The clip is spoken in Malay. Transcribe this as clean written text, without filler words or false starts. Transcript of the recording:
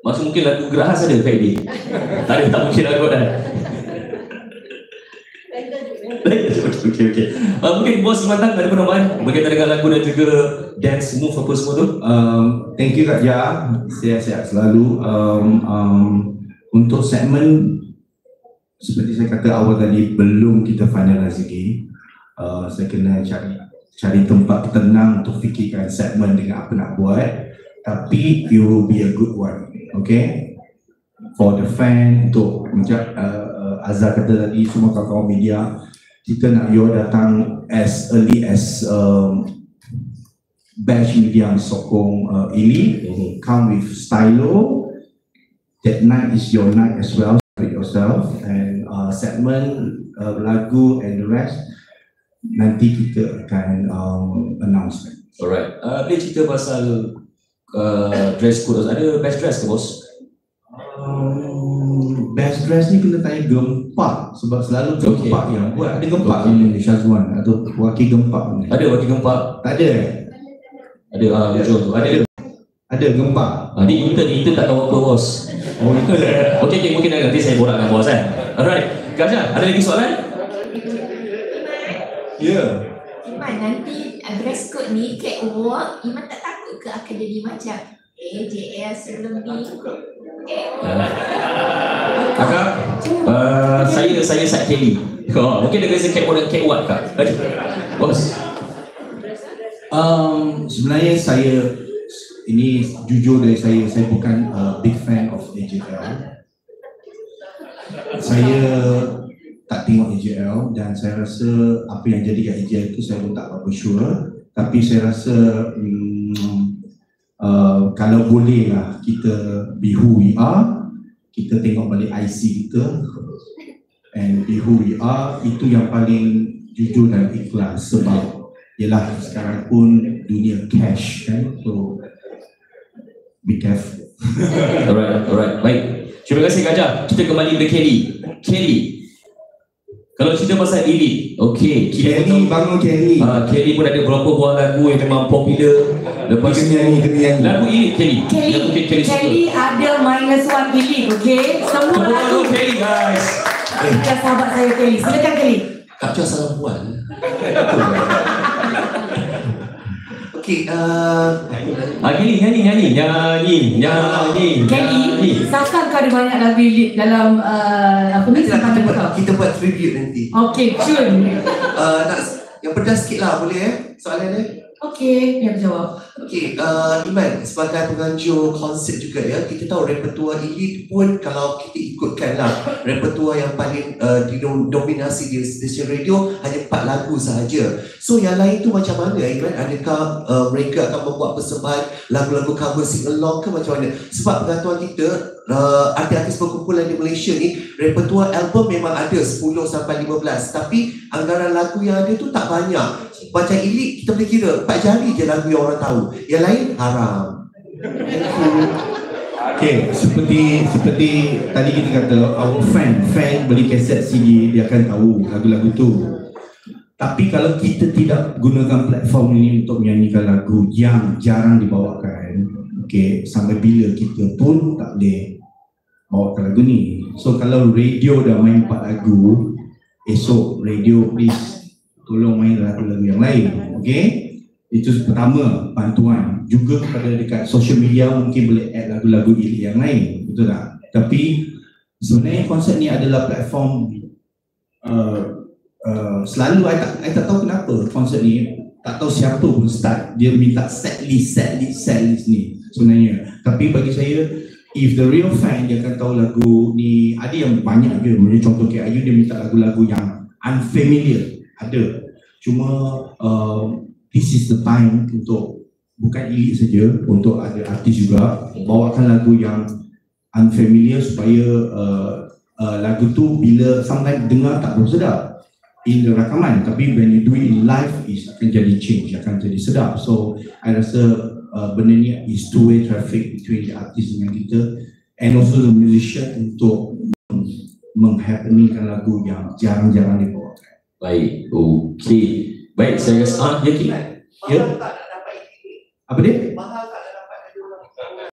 Maksud mungkin lagu Gerahas ada Kak Edi? Tak mungkin lagu dah. Okay. Mungkin bos Mantan ada penambahan berkaitan dengan lagu dan juga dance move apa semua tu? Thank you Kak Ja, sihat-sihat selalu. Untuk segmen seperti saya kata awal tadi, belum kita finalize lagi. Saya kena cari tempat tenang untuk fikirkan segmen dengan apa nak buat. Tapi it will be a good one, okay? For the fan, untuk macam Azhar kata tadi, semua kawan-kawan media, kita nak you datang as early as batch media yang sokong ini. Come with stylo. That night is your night as well. Celebrate yourself. And segment lagu and the rest nanti kita akan announcement. Alright. Boleh cerita pasal dress code. Ada best dress ke bos? Best dress ni kena tanya Gempak, sebab selalu Gempak yang buat. Ada Gempak ni Syazwan atau wakil Gempak ni? Ada wakil Gempak? Tak ada. Ada betul. Ada Gempak. Itu tak tahu apa bos. Oh itu. Okey, mungkin nanti saya borak dengan bos Alright. Kak Syah, ada lagi soalan? Ya. Iman, nanti dress code ni catwalk, Iman tak takut ke akan jadi macam AJL sebelum ni? Kakak, saya Sat Kelly. Mungkin ada beza catwalk dan catwalk kak? Bos. Sebenarnya saya, ini jujur dari saya bukan big fan of AJL. Saya tak tengok AJL dan saya rasa apa yang jadi kat AJL itu saya pun tak apa sure. Tapi saya rasa kalau boleh lah kita be who we are, kita tengok balik IC kita and be who we are, itu yang paling jujur dan ikhlas. Sebab yelah sekarang pun dunia cash kan, so be careful. Alright. Baik. Terima kasih Kak Jah. Kita kembali ke Kelly. Kalau cerita pasal Elite, okey. Kelly, bangun Kelly. Kelly pun ada beberapa buah lagu yang memang popular. Lepas tu lagu Elite Kelly ada -1 Kelly, okey. Semua lagu Kelly guys. Kita sahabat saya Kelly. Silakan Kelly. Kak Jah salah buat. Okey, Kelly nyanyi. Kelly, siapa kau ada banyak lagu Elite dalam apa ni? kita buat tribute nanti. Okey, cun. Nak yang pedas sikit lah, boleh soalan dia? Okey, yang jawab. Okey, Iman, sebagai penganjur konsert juga ya, kita tahu repertua Elite pun kalau kita ikutkan lah, repertua yang paling didominasi di stesen radio hanya 4 lagu sahaja. So yang lain tu macam mana Iman? Adakah mereka akan membuat persembahan lagu-lagu cover sing along ke macam mana? Sebab pengetahuan kita, artis-artis berkumpulan di Malaysia ni, repertua album memang ada 10 sampai 15, tapi anggaran lagu yang ada tu tak banyak. Macam Elite kita boleh kira 4 jari je lagu yang orang tahu, yang lain haram. Okay, seperti tadi kita kata, our fan beli kaset CD, dia akan tahu lagu-lagu tu. Tapi kalau kita tidak gunakan platform ini untuk menyanyikan lagu yang jarang dibawakan, okay, sampai bila kita pun tak boleh bawakan lagu ni. So kalau radio dah main 4 lagu, esok radio please tolong main lagu-lagu yang lain, okay? Itu pertama, bantuan. Juga kepada dekat social media mungkin boleh add lagu-lagu yang lain, betul tak? Tapi sebenarnya konsep ni adalah platform selalu I tak tahu kenapa konsep ni, tak tahu siapa pun start, dia minta set list ni sebenarnya. Tapi bagi saya, if the real fan, dia akan tahu lagu ni. Ada yang banyak je, macam contoh kayak Ayu, dia minta lagu-lagu yang unfamiliar, ada. Cuma this is the time untuk, bukan Elite saja, untuk ada artis juga bawakan lagu yang unfamiliar supaya lagu tu bila sometimes dengar tak berapa sedap in the rakaman, tapi when you do it in live akan jadi change, akan jadi sedap. So I rasa benda ni is two-way traffic between the artist dengan kita and also the musician untuk menghappeningkan lagu yang jarang-jarang dibawakan. Baik, okey. Baik, saya rasa ya. Apa dia?